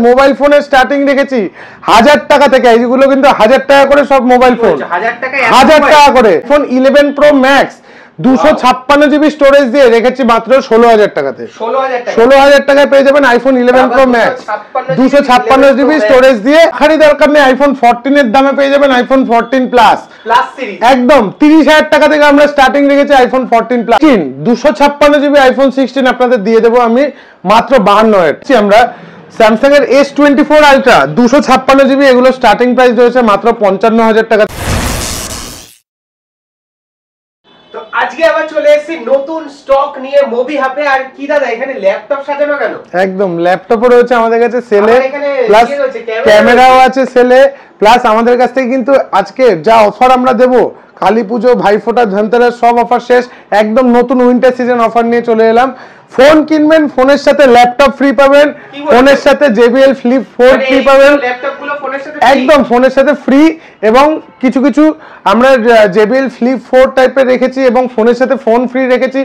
Mobile ফোনের starting রেখেছি 1000 টাকা থেকে। এইগুলো কিন্তু 1000 টাকা করে সব মোবাইল ফোন, 1000 টাকা করে। Phone 11 pro max 256 GB storage দিয়ে রেখেছি মাত্র 16000 টাকাতে। 16000 টাকায় পেয়ে যাবেন iPhone 11 pro max 256 GB storage দিয়ে। খালি দরকার নেই, আইফোন 14 এর দামে পেয়ে যাবেন আইফোন 14 প্লাস সিরিজ একদম 30000 টাকা থেকে আমরা স্টার্টিং রেখেছি আইফোন 14 প্লাস। 256 জিবি আইফোন 16 আপনাদের দিয়ে দেবো আমি মাত্র 52000। আমরা স্যামসাং এর S24 আলট্রা 256 জিবি, এগুলো স্টার্টিং প্রাইস রয়েছে মাত্র 55000 টাকা। তো আজকে আবার চলে এসেছি নতুন স্টক নিয়ে মুভি হাবে। আর কি দাদা এখানে ল্যাপটপ সাজানো কেন? একদম ল্যাপটপও রয়েছে আমাদের কাছে সেলে, প্লাস ক্যামেরাও আছে সেলে, প্লাস আমাদের কাছ থেকে কিন্তু আজকে যা অফার আমরা দেবো, কালী পুজো, ভাইফোঁটা, ধনতেরাস সব অফার শেষ। একদম নতুন উইন্টার সিজন অফার নিয়ে চলে এলাম। ফোন কিনবেন, ফোনের সাথে ল্যাপটপ ফ্রি পাবেন, ফোনের সাথে JBL Flip 4 ফ্রি পাবেন, একদম ফোনের সাথে ফ্রি। এবং কিছু কিছু আমরা JBL Flip 4 টাইপের রেখেছি এবং ফোনের সাথে ফোন ফ্রি রেখেছি।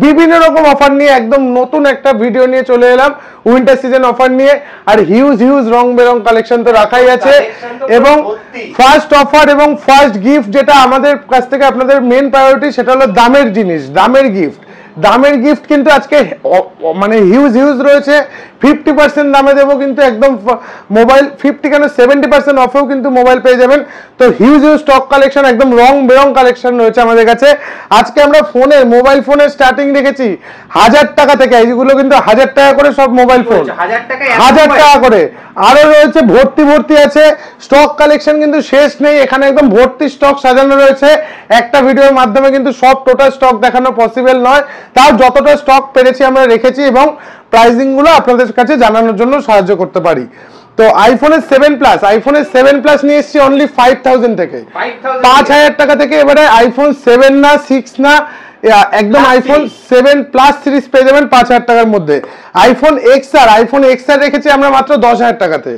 বিভিন্ন রকম অফার নিয়ে একদম নতুন একটা ভিডিও নিয়ে চলে এলাম উইন্টার সিজন অফার নিয়ে। আর হিউজ রং বেরং কালেকশন তো রাখাই আছে। এবং ফার্স্ট অফার এবং ফার্স্ট গিফট যেটা আমাদের কাছ থেকে আপনাদের মেন প্রায়োরিটি, সেটা হলো দামের জিনিস, দামের গিফট। দামের গিফট কিন্তু আজকে মানে হিউজ রয়েছে। 50% দামে দেবো কিন্তু একদম মোবাইল, 50 কেন 70% অফেও কিন্তু মোবাইল পেয়ে যাবেন। তো হিউজ স্টক কালেকশন, একদম রং বেরং কালেকশন রয়েছে আমাদের কাছে। আজকে আমরা মোবাইল ফোনের স্টার্টিং রেখেছি 1000 টাকা থেকে। এইগুলো কিন্তু 1000 টাকা করে সব মোবাইল ফোন, 1000 টাকা করে। আরো রয়েছে ভর্তি আছে স্টক কালেকশন, কিন্তু শেষ নেই। এখানে একদম ভর্তি স্টক সাজানো রয়েছে। একটা ভিডিওর মাধ্যমে কিন্তু সব টোটাল স্টক দেখানো পসিবল নয়, তাও যতটা স্টক পেরেছি আমরা রেখেছি এবং প্রাইসিং গুলো আপনাদের কাছে জানানোর জন্য সাহায্য করতে পারি। তো আইফোনের 7 প্লাস নিয়ে এসেছি অনলি 5000 থেকে, 5000 টাকা থেকে। এবারে আইফোন 7 না 6 না, একদম আইফোন 7 প্লাস সিরিজ পেয়ে যাবেন 5000 টাকার মধ্যে। আইফোন XR রেখেছি আমরা মাত্র 10000 টাকাতে,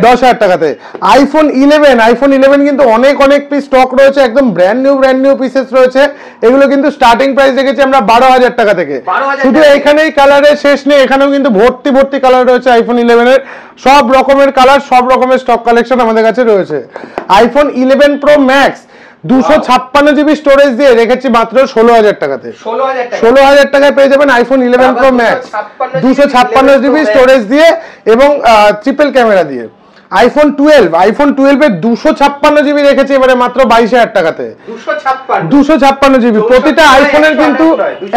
10000 টাকাতে। আইফোন 11 কিন্তু অনেক পিস স্টক রয়েছে, একদম ব্র্যান্ড নিউ পিসেস রয়েছে। এগুলো কিন্তু স্টার্টিং প্রাইস রেখেছি আমরা 12000 টাকা থেকে। শুধু এখানেই কালারের শেষ নেই, এখানেও কিন্তু ভর্তি কালার রয়েছে আইফোন 11 এর। সব রকমের কালার, সব রকমের স্টক কালেকশন আমাদের কাছে রয়েছে। IPhone 11 pro max 256 GB storage দিয়ে রেখেছি মাত্র 16000 টাকাতে। 16000 টাকায় পেয়ে যাবেন iPhone 11 pro max 256 GB storage দিয়ে এবং ট্রিপল ক্যামেরা দিয়ে। আইফোন 12 এর 256 জিবি রেখেছি এবারে মাত্র 22000 টাকাতে। 256 জিবি। প্রতিটা আইফোনের কিন্তু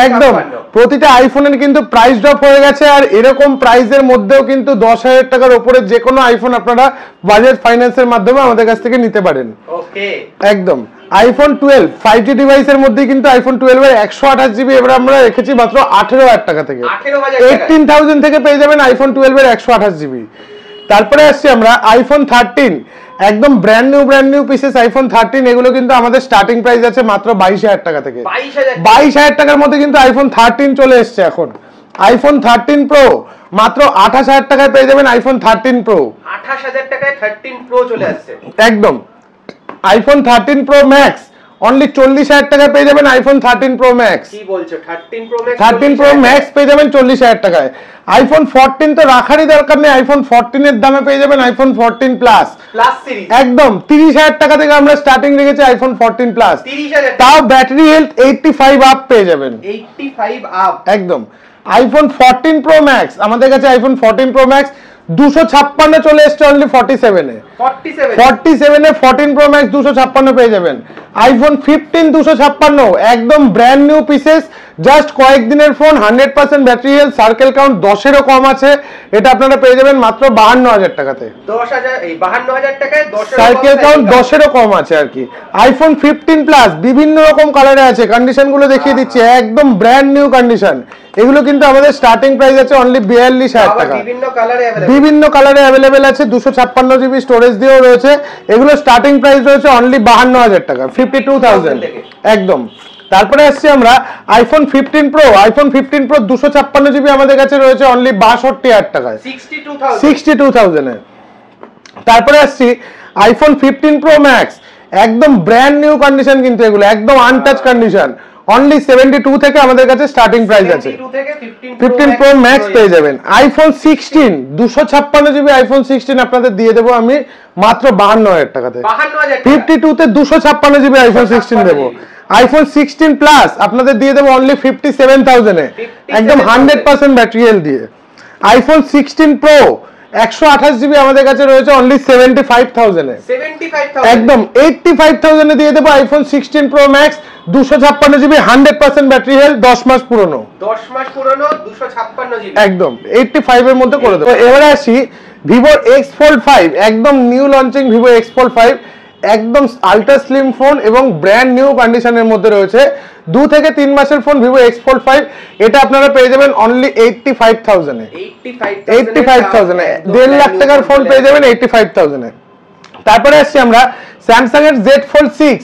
একদম প্রতিটা আইফোনের কিন্তু প্রাইস ড্রপ হয়ে গেছে। আর এরকম প্রাইসের মধ্যেও কিন্তু 10000 টাকার উপরে যে কোনো আইফোন আপনারা বাজেট ফাইন্যান্সের মাধ্যমে আমাদের কাছ থেকে নিতে পারেন। একদম আইফোন 12 5G ডিভাইসের মধ্যে কিন্তু আইফোন 12 এর 128 জিবি এবারে আমরা রেখেছি মাত্র 18000 টাকা থেকে। 18000 থেকে পেয়ে যাবেন আইফোন 12 এর 128 জিবি। তারপরে আসছি আমরা আইফোন 13, একদম ব্র্যান্ড নিউ পিসেস আইফোন 13। এগুলো কিন্তু আমাদের স্টার্টিং প্রাইস আছে মাত্র 22000 টাকা থেকে। 22000 টাকার মধ্যে কিন্তু আইফোন 13 চলে এসছে এখন। আইফোন 13 প্রো মাত্র 28000 টাকায় পেয়ে যাবেন আইফোন 13 প্রো। 28000 টাকায় 13 প্রো চলে আসছে একদম। আইফোন 13 প্রো ম্যাক্স অনলি 40000 টাকায় পেয়ে যাবেন আইফোন 13 প্রো ম্যাক্স। কি বলছো? 13 প্রো ম্যাক্স পেয়ে যাবেন 40000 টাকায়। আইফোন 14 তো রাখারই দরকার নেই, আইফোন 14 এর দামে পেয়ে যাবেন আইফোন 14 প্লাস সিরিজ একদম 30000 টাকা থেকে আমরা স্টার্টিং রেখেছি আইফোন 14 প্লাস। 30000 তাও ব্যাটারি হেলথ 85 আপ পেয়ে যাবেন। 85 আপ একদম। আইফোন 14 প্রো ম্যাক্স আমাদের কাছে আইফোন 14 প্রো ম্যাক্স 256 চলে এসছে অনলি 47 এ। 47 এ 14 প্রো ম্যাক্স 256 পেয়ে যাবেন। আইফোন 15 256 একদম ব্র্যান্ড নিউ পিসেস, জাস্ট কয়েকদিনের phone, 100% battery health, circle count 10 এরও কম আছে। এটা আপনারা পেয়ে যাবেন মাত্র 52000 টাকাতে। 52000 টাকায় 10 সার্কেল কাউন্ট 10 এরও কম আছে আর কি। আইফোন 15 প্লাস বিভিন্ন রকম কালারে আছে, কন্ডিশন গুলো দেখিয়ে দিচ্ছি, একদম ব্র্যান্ড নিউ কন্ডিশন। এগুলো কিন্তু আমাদের স্টার্টিং প্রাইস আছে অনলি 42000 টাকা। বিভিন্ন কালারে অ্যাভেলেবেল আছে, 256 জিবি স্টোরেজ দিয়েও রয়েছে। এগুলো স্টার্টিং প্রাইস রয়েছে অনলি 52000 টাকা, 52000 একদম। তারপরে আসছি আমরা iPhone 15 pro. IPhone 15 pro 256 GB আমাদের কাছে রয়েছে অনলি 62000 টাকায়, 62000 এ। তারপরে আসছি আইফোন 15 প্রো ম্যাক্স, একদম ব্র্যান্ড নিউ কন্ডিশন, কিন্তু এগুলো একদম আনটাচ কন্ডিশন, অনলি 72 থেকে আমাদের কাছে স্টার্টিং প্রাইস আছে। 15 প্রো ম্যাক্স পেয়ে যাবেন। আইফোন 16 256 জিবি আইফোন 16 আপনাদের দিয়ে দেবো আমি মাত্র 52,000 টাকাতে। 52 তে 256 জিবি আইফোন 16 দেবো। আইফোন 16 প্লাস আপনাদের দিয়ে দেবো অনলি 57,000 এ, একদম 100% ব্যাটারি হেলথ দিয়ে। আইফোন 16 প্রো 128 জিবি আমাদের কাছে রয়েছে অনলি 75,000 এ, একদম 85,000 এ দিয়ে দেবো iPhone 16 pro max 256 GB 100% battery health, 10 মাস পুরনো 256 জিবি, একদম 85 এর মধ্যে করে দেবো। এবারে আসি ভিভো X Fold 5, একদম new launching Vivo X Fold 5, একদম আলট্রা স্লিম ফোন এবং ব্র্যান্ড নিউ কন্ডিশনের মধ্যে রয়েছে। 2 থেকে 3 মাসের ফোন ভিভো X Fold 5, এটা আপনারা পেয়ে যাবেন অনলি 85,000 এ। 85,000 এ 1.5 লাখ টাকার ফোন পেয়ে যাবেন 85,000 এ। তারপরে আসছি আমরা স্যামসাং এর Z Fold 6,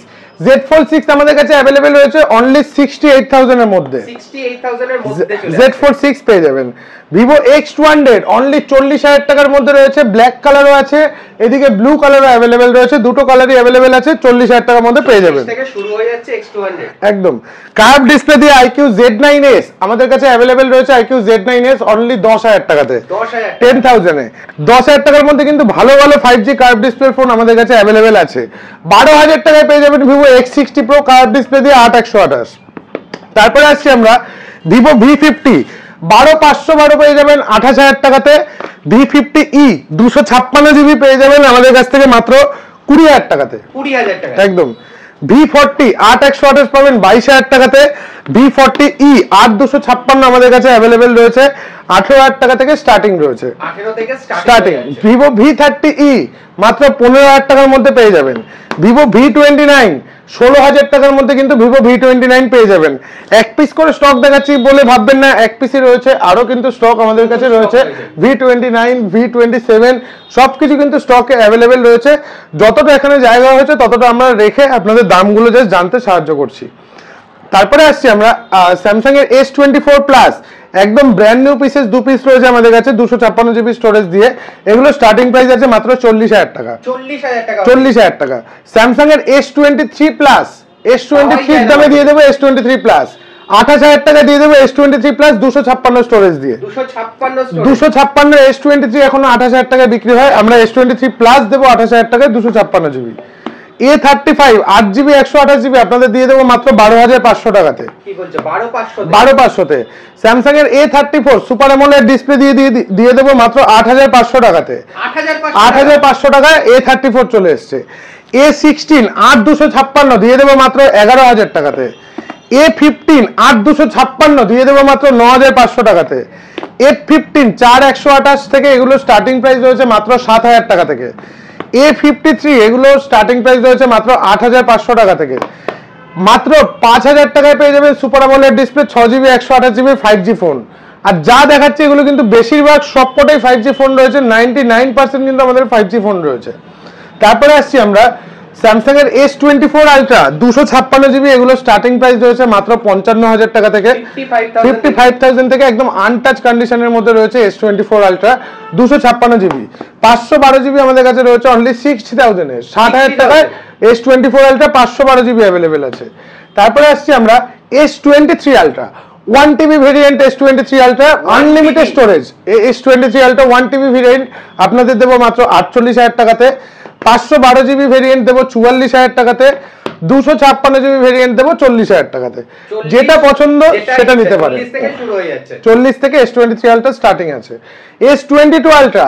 Z Fold 6 আমাদের কাছে अवेलेबल রয়েছে অনলি 68,000 এর মধ্যে। 68,000 এর মধ্যে Z Fold 6 পেয়ে যাবেন। Vivo X200 অনলি 40,000 টাকার মধ্যে রয়েছে, ব্ল্যাক কালারও আছে, এদিকে ব্লু কালারও अवेलेबल রয়েছে, দুটো কালারই अवेलेबल আছে, 40,000 টাকার মধ্যে পেয়ে যাবেন। থেকে শুরু হয়ে যাচ্ছে X200, একদম কার্ভ ডিসপ্লে দিয়ে IQ Z9s আমাদের কাছে अवेलेबल রয়েছে, IQ Z9s অনলি 10,000 টাকাতে, 10,000 এ। 10,000 টাকার মধ্যে কিন্তু ভালো ভালো 5G কার্ভ ডিসপ্লে ফোন আমাদের কাছে अवेलेबल আছে। 12,000 টাকায় পেয়ে যাবেন Vivo X60 Pro curve display দিয়ে 8/128। তারপরে আসছি আমরা Vivo V50 12,512 পেয়ে যাবেন 28,000 টাকাতে। V50e 256 জিবি পেয়ে যাবেন আমাদের কাছ থেকে মাত্র 20,000 টাকাতে, 20,000 টাকা একদম। V40 8/128 পাবেন 22,000 টাকাতে। V40e 8,256 আমাদের কাছে अवेलेबल রয়েছে, 18,000 টাকা থেকে স্টার্টিং রয়েছে, 18 থেকে স্টার্টিং। Vivo V30e মাত্র 15,000 টাকার মধ্যে পেয়ে যাবেন। Vivo V29 16,000 টাকার মধ্যে কিন্তু Vivo V29 পেয়ে যাবেন। এক পিস করে স্টক দেখাচ্ছি বলে ভাববেন না, এক পিসই রয়েছে, আরো কিন্তু স্টক আমাদের কাছে রয়েছে। V29 V27 সবকিছু কিন্তু স্টকে अवेलेबल রয়েছে। যতটা এখানে জায়গা হয়েছে ততটা আমরা রেখে আপনাদের দামগুলো জাস্ট জানতে সাহায্য করছি। তারপরে আসছি আমরা স্যামসাং এর S24 প্লাস, একদম ব্র্যান্ড নিউ পিসেস 2 পিস রয়েছে আমাদের কাছে 256 জিবি স্টোরেজ দিয়ে। এগুলো স্টার্টিং প্রাইস আছে মাত্র 40,000 টাকা, 40,000 টাকা। স্যামসাং এর S23 প্লাস, S23 এর দামে দিয়ে দেবো S23 প্লাস 28,000 টাকা দিয়ে দেবো S23 প্লাস 256 স্টোরেজ দিয়ে। 256 S23 এখনো 28,000 টাকায় বিক্রি হয়, আমরা S23 প্লাস দেবো 28,000 টাকায় 256 জিবি। A35 8 জিবি 128 জিবি আপনাদের দিয়ে দেবো মাত্র 12,500 টাকাতে। কি বলছো 12,500 তে। স্যামসাং এর A34 সুপার অ্যামোলেড ডিসপ্লে দিয়ে দেবো মাত্র 8,500 টাকাতে, 8,500 টাকায় A34 চলে এসেছে। A16 8,256 দিয়ে দেবো মাত্র 11,000 টাকাতে। A15 8,256 দিয়ে দেবো মাত্র 9,500 টাকাতে। F15 4,128 থেকে এগুলো স্টার্টিং প্রাইস রয়েছে মাত্র 7,000 টাকা থেকে। A53 এগুলো স্টার্টিং প্রাইস রয়েছে মাত্র 8,500 টাকা থেকে। মাত্র 5,000 টাকায় পেয়ে যাবেন super AMOLED display 6 GB 128 GB 5G phone. আর যা দেখাচ্ছে এগুলো কিন্তু বেশিরভাগ সবকটাই 5G ফোন রয়েছে, 99% কিন্তু আমাদের 5G ফোন রয়েছে। তারপরে আসছি আমরা স্যামসাং এর S24 আলট্রা 256 জিবি, এগুলো স্টার্টিং প্রাইস রয়েছে মাত্র 55,000 টাকা থেকে, 55,000 থেকে, একদম আনটাচ কন্ডিশনের মধ্যে রয়েছে S24 আলট্রা 256 জিবি। 512 জিবি আমাদের কাছে রয়েছে অনলি 60,000 এ, 60,000 টাকায় S24 আলট্রা 512 জিবি अवेलेबल আছে। তারপরে আসছি আমরা S23 ultra 1 TB variant, S23 ultra unlimited storage. S23 ultra 1 TB variant আপনাদের দেবো মাত্র 48,000 টাকাতে। 512 জিবি ভেরিয়েন্ট দেবো 44,000 টাকাতে। 256 জিবি ভেরিয়েন্ট দেবো 40,000 টাকাতে। যেটা পছন্দ সেটা নিতে পারেন। 40 থেকে S23 আলট্রা স্টার্টিং আছে। S22 আলট্রা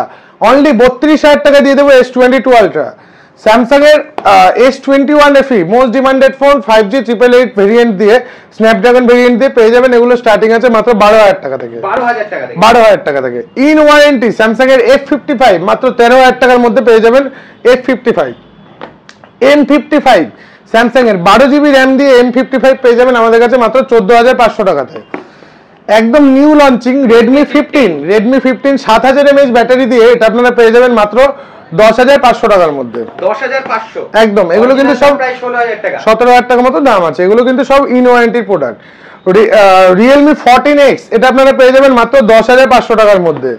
অনলি 32,000 টাকা দিয়ে দেবো S22 আলট্রা। স্যামসাং এর S21 FE most demanded phone 5G 888 variant দিয়ে, স্ন্যাপড্রাগন ভেরিয়েন্ট দিয়ে পেয়ে যাবেন, এগুলো স্টার্টিং আছে মাত্র 12,000 টাকা থেকে, 12,000 টাকা থেকে। ইন ওয়ারেন্টি স্যামসাং এর F55 মাত্র 13,000 টাকার মধ্যে পেয়ে যাবেন F55। M55 স্যামসাং এর 12 জিবি র্যাম দিয়ে M55 পেয়ে যাবেন আমাদের কাছে মাত্র 14,500 টাকাতে। একদম new launching Redmi 15 7,000 mAh battery দিয়ে এটা আপনারা পেয়ে যাবেন মাত্র 10,500 টাকার মধ্যে, 10,500 একদম। এগুলো কিন্তু সব প্রায় 16,000 টাকা, 17,000 টাকার মতো দাম আছে। এগুলো কিন্তু সব ইন ওয়ারেন্টির প্রোডাক্ট। Realme 14X এটা আপনারা পেয়ে যাবেন মাত্র 10,500 টাকার মধ্যে।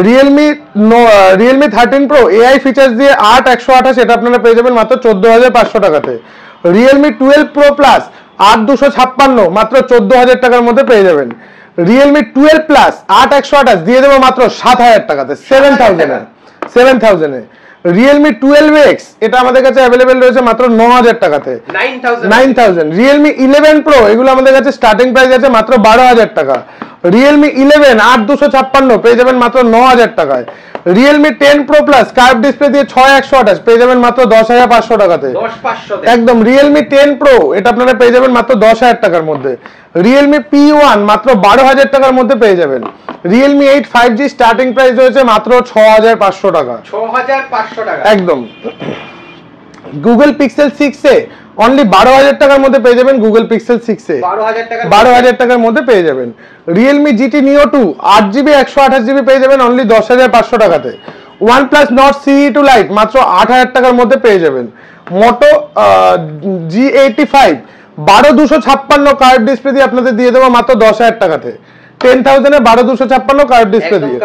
Realme 13 Pro AI ফিচার্স দিয়ে 8/128 এটা আপনারা পেয়ে যাবেন মাত্র 14,500 টাকাতে। Realme 12 Pro Plus 8256 মাত্র 14000 টাকার মধ্যে পেয়ে যাবেন। Realme 12 Plus 8128 দিয়ে দেবো মাত্র 7000 টাকাতে, 7000 এ। Realme 12X এটা আমাদের কাছে अवेलेबल রয়েছে মাত্র 9000 টাকাতে, 9000। Realme 11 Pro এগুলো আমাদের কাছে স্টার্টিং প্রাইস আছে মাত্র 12000 টাকা। Realme 11 8256 পেয়ে যাবেন মাত্র 9000 টাকায়। Realme 10 Pro Plus curve display দিয়ে 6128 পেয়ে যাবেন মাত্র 10500 টাকাতে, 10500 একদম। Realme 10 Pro এটা আপনারা পেয়ে যাবেন মাত্র 10000 টাকার মধ্যে। Realme P1 মাত্র 12000 টাকার মধ্যে পেয়ে যাবেন। Realme 8 5G স্টার্টিং প্রাইস রয়েছে মাত্র 6500 টাকা, 6500 টাকা, একদম। Google Pixel 6 এ অনলি 12000 টাকার মধ্যে পেয়ে যাবেন। Google Pixel 6 এ 12000 টাকার মধ্যে পেয়ে যাবেন। Realme GT Neo 2 8GB 128GB পেয়ে যাবেন অনলি 10500 টাকাতে। OnePlus Nord CE2 Lite মাত্র 8000 টাকার মধ্যে পেয়ে যাবেন। Moto G85 12256 কার্ভ ডিসপ্লে দিয়ে আপনাদের দিয়ে দেবো মাত্র 10000 টাকাতে, 10000 এ 12256 কার্ভ ডিসপ্লে দিয়ে।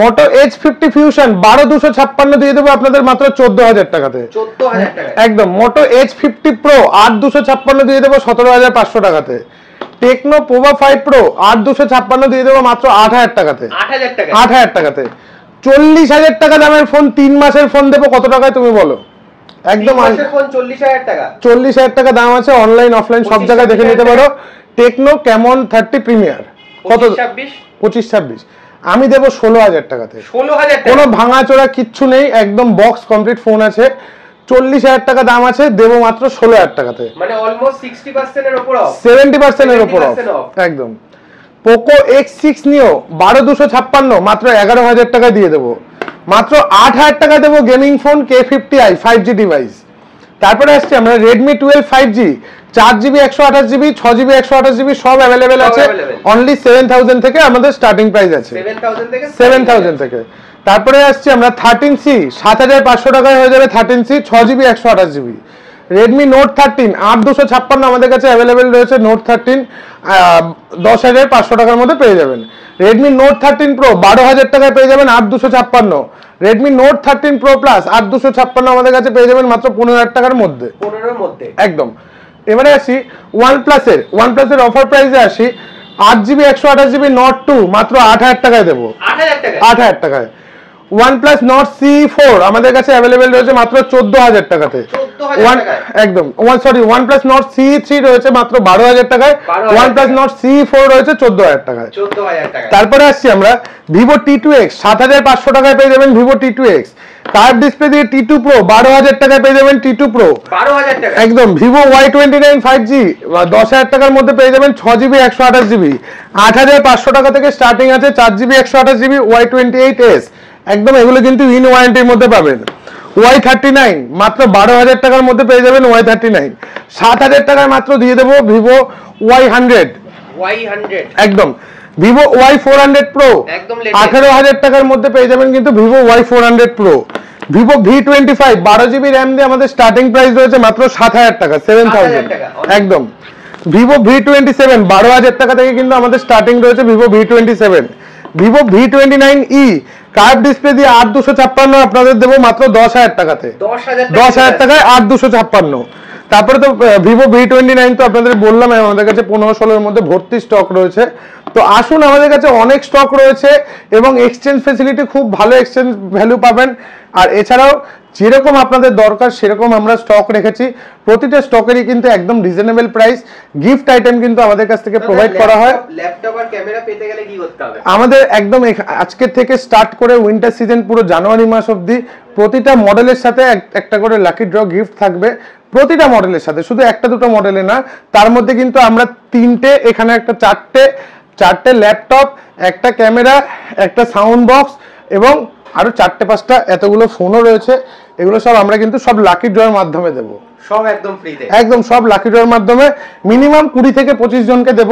Moto H50 Fusion 12256 দিয়ে দেবো আপনাদের মাত্র 14000 টাকাতে, 14000 টাকা, একদম। Moto H50 Pro 8256 দিয়ে দেবো 17500 টাকাতে। Tecno Pova 5 Pro 8256 দিয়ে দেবো মাত্র 8000 টাকাতে, 8000 টাকাতে। 40000 টাকা দামের ফোন 3 মাসের ফোন দেবো কত টাকায় তুমি বলো? একদম 40000 টাকা, 40000 টাকা দাম আছে। অনলাইন অফলাইন সব জায়গায় দেখে নিতে পারো। টেকনো Camon 30 প্রিমিয়ার কত? 25-26 আমি দেবো 16000 টাকাতে, 16000 টাকা, কোনো ভাঙাচোরা কিচ্ছু নেই, একদম বক্স কমপ্লিট ফোন আছে। 40000 টাকা দাম আছে, দেবো মাত্র 16000 টাকাতে, মানে অলমোস্ট 60% এর উপর অফ, 70% এর উপর অফ, একদম। Poco X6 Neo 12256 মাত্র 11000 টাকা দিয়ে দেবো, মাত্র 8000 টাকা দেবো gaming phone K50i 5G device. তারপরে আসছে আমরা Redmi 12 5G 4GB 128GB 6GB 128GB সব अवेलेबल আছে অনলি 7000 থেকে আমাদের স্টার্টিং প্রাইস আছে, 7000 থেকে। তারপরে আসছে আমরা 13C 7500 টাকায় হয়ে যাবে 13C 6GB 128GB। Redmi Note 13 8256 আমাদের কাছে अवेलेबल রয়েছে। Note 13 10500 টাকার মধ্যে পেয়ে যাবেন। Redmi Note 13 Pro 12000 টাকায় পেয়ে যাবেন 8256। Redmi Note 13 Pro Plus 8256 আমাদের কাছে পেয়ে যাবেন মাত্র 15000 টাকার মধ্যে, 15 এর মধ্যে, একদম। এবারে আসি OnePlus এর অফার প্রাইসে আসি। 8GB 128GB Nord 2 মাত্র 8000 টাকায় দেবো, 8000 টাকায়। OnePlus Nord CE4 আমাদের কাছে अवेलेबल রয়েছে মাত্র 14000 টাকাতে, একদম। OnePlus Nord CE3 রয়েছে মাত্র 12000 টাকায়। OnePlus Nord CE4 রয়েছে 14000 টাকায়। তারপরে আসছি আমরা Vivo T2X 7500 টাকায় পেয়ে যাবেন Vivo T2X। কার্ভ ডিসপ্লে দিয়ে T2 Pro 12000 টাকায় পেয়ে যাবেন T2 Pro, 12000 টাকা, একদম। Vivo Y29 5G 10000 টাকার মধ্যে পেয়ে যাবেন 6GB 128GB। 8500 টাকা থেকে স্টার্টিং আছে 4GB 128GB Y28s, একদম। এগুলো কিন্তু ইন ওয়ারেন্টির মধ্যে পাবেন। Y39 মাত্র 12000 টাকার মধ্যে পেয়ে যাবেন Y39। 7000 টাকায় মাত্র দিয়ে দেবো Vivo Y100, একদম। Vivo Y400 Pro 18000 টাকার মধ্যে পেয়ে যাবেন কিন্তু Vivo Y400 Pro। Vivo V25 12GB RAM দিয়ে আমাদের স্টার্টিং প্রাইস রয়েছে মাত্র 7000 টাকা, 7000, একদম। Vivo V27 12000 টাকা থেকে কিন্তু আমাদের স্টার্টিং রয়েছে Vivo V27। Vivo V29e curve display দিয়ে 8256 আপনাদের দেবো মাত্র 10000 টাকাতে, 10000 টাকায় 8256। তারপরে তো Vivo V29 তো আপনাদের বললাম আমাদের কাছে 15-16 এর মধ্যে ভর্তি স্টক রয়েছে। তো আসুন, আমাদের কাছে অনেক স্টক রয়েছে এবং এক্সচেঞ্জ ফ্যাসিলিটি খুব ভালো এক্সচেঞ্জ ভ্যালু পাবেন। আর এছাড়াও যেরকম আপনাদের দরকার সেরকম আমরা স্টক রেখেছি। প্রতিটা স্টকেরই কিন্তু একদম রিজনেবল প্রাইস। গিফট আইটেম কিন্তু আমাদের কাছ থেকে প্রোভাইড করা হয়। ল্যাপটপ আর ক্যামেরা পেতে গেলে কি করতে হবে? আমাদের একদম আজকের থেকে স্টার্ট করে উইন্টার সিজন পুরো জানুয়ারি মাস অবধি প্রতিটা মডেলের সাথে একটা করে লাকি ড্র গিফট থাকবে। প্রতিটা মডেলের সাথে, শুধু একটা দুটো মডেলে না, তার মধ্যে কিন্তু আমরা তিনটে, এখানে একটা চারটে ল্যাপটপ, একটা ক্যামেরা, একটা সাউন্ড বক্স এবং আরো 4-5টা এতগুলো ফোনও রয়েছে। এগুলো সব আমরা কিন্তু সব লাকি ড্রয়ের মাধ্যমে দেব, সব একদম ফ্রিতে, একদম সব লাকি ড্রয়ের মাধ্যমে। মিনিমাম 20 থেকে 25 জনকে দেব।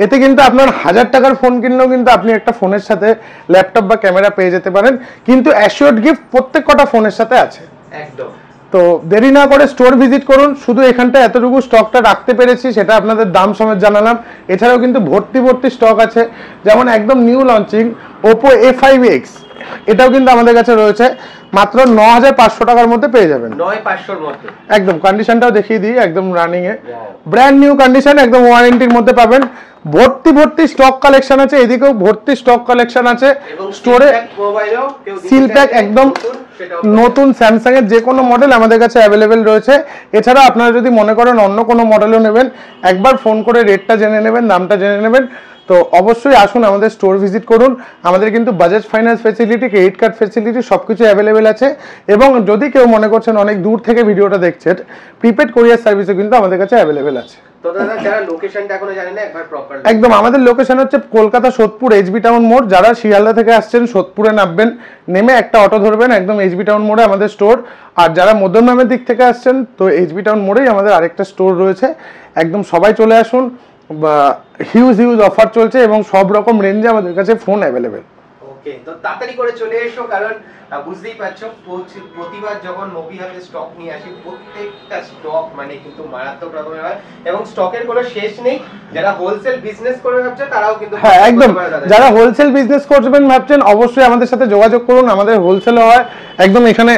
এতে কিন্তু আপনার 1000 টাকার ফোন কিনলেও কিন্তু আপনি একটা ফোনের সাথে ল্যাপটপ বা ক্যামেরা পেয়ে যেতে পারেন, কিন্তু অ্যাসিওর্ড গিফট প্রত্যেক কটা ফোনের সাথে আছে, একদম। তো দেরি না করে স্টোর ভিজিট করুন। শুধু এখানটা এতটুকু স্টকটা রাখতে পেরেছি, সেটা আপনাদের দাম সমেত জানালাম। এছাড়াও কিন্তু ভর্তি স্টক আছে, যেমন একদম নিউ লঞ্চিং Oppo A5X, এটাও কিন্তু আমাদের কাছে রয়েছে মাত্র 9500 টাকার মধ্যে পেয়ে যাবেন। 9500 এর মধ্যে একদম কন্ডিশনটাও দেখিয়ে দিই, একদম রানিং এ ব্র্যান্ড নিউ কন্ডিশন, একদম ওয়ারেন্টির মধ্যে পাবেন। ভর্তি ভর্তি স্টক কালেকশন আছে, এদিকেও ভর্তি স্টক কালেকশন আছে স্টোরে। সিল প্যাক একদম নতুন স্যামসাং এর যে কোনো মডেল আমাদের কাছে অ্যাভেলেবেল রয়েছে। এছাড়া আপনারা যদি মনে করেন অন্য কোনো মডেলও নেবেন, একবার ফোন করে রেটটা জেনে নেবেন, দামটা জেনে নেবেন। তো অবশ্যই আসুন, আমাদের স্টোর ভিজিট করুন। আমাদের কিন্তু Bajaj finance facility, credit card facility সবকিছু অ্যাভেলেবেল আছে। এবং যদি কেউ মনে করছেন অনেক দূর থেকে ভিডিওটা দেখছেন, প্রিপেড কোরিয়ার সার্ভিসও কিন্তু আমাদের কাছে অ্যাভেলেবেল আছে। তো দাদা যারা লোকেশনটা এখনো জানেন না, একবার প্রপার একদম আমাদের লোকেশন হচ্ছে কলকাতা সোদপুর এইচবি টাউন মোড়। যারা শিয়ালদা থেকে আসছেন সোদপুরে নামবেন, নেমে একটা অটো ধরবেন, একদম এইচবি টাউন মোড়ে আমাদের স্টোর। আর যারা মধ্যমগ্রামের দিক থেকে আসছেন, তো এইচবি টাউন মোড়েই আমাদের আরেকটা স্টোর রয়েছে। একদম সবাই চলে আসুন, হিউজ অফার চলছে এবং সব রকম রেঞ্জে আমাদের কাছে ফোন অ্যাভেলেবেল। ওকে, তো তাড়াতাড়ি করে চলে এসো, কারণ বুঝতেই পারছো প্রতিবার যখন মোবি হাতে স্টক নিয়ে আসি, প্রত্যেকটা স্টক মানে কিন্তু মারাত্মক রকমের হয় এবং স্টকের কোনো শেষ নেই। যারা হোলসেল বিজনেস করে ভাবছে তারাও কিন্তু হ্যাঁ একদম, যারা হোলসেল বিজনেস করবেন ভাবছেন অবশ্যই আমাদের সাথে যোগাযোগ করুন। আমাদের হোলসেল হয় একদম, এখানে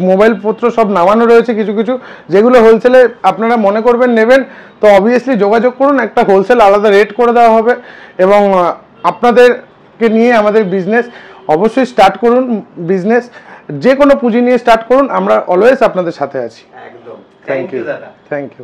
মোবাইল পত্র সব নামানো রয়েছে কিছু কিছু, যেগুলো হোলসেলে আপনারা মনে করবেন নেবেন, তো অবভিয়াসলি যোগাযোগ করুন। একটা হোলসেল আলাদা রেট করে দেওয়া হবে এবং আপনাদেরকে নিয়ে আমাদের বিজনেস অবশ্যই স্টার্ট করুন। বিজনেস যে কোনো পুঁজি নিয়ে স্টার্ট করুন, আমরা অলওয়েজ আপনাদের সাথে আছি। একদম। Thank you, thank you.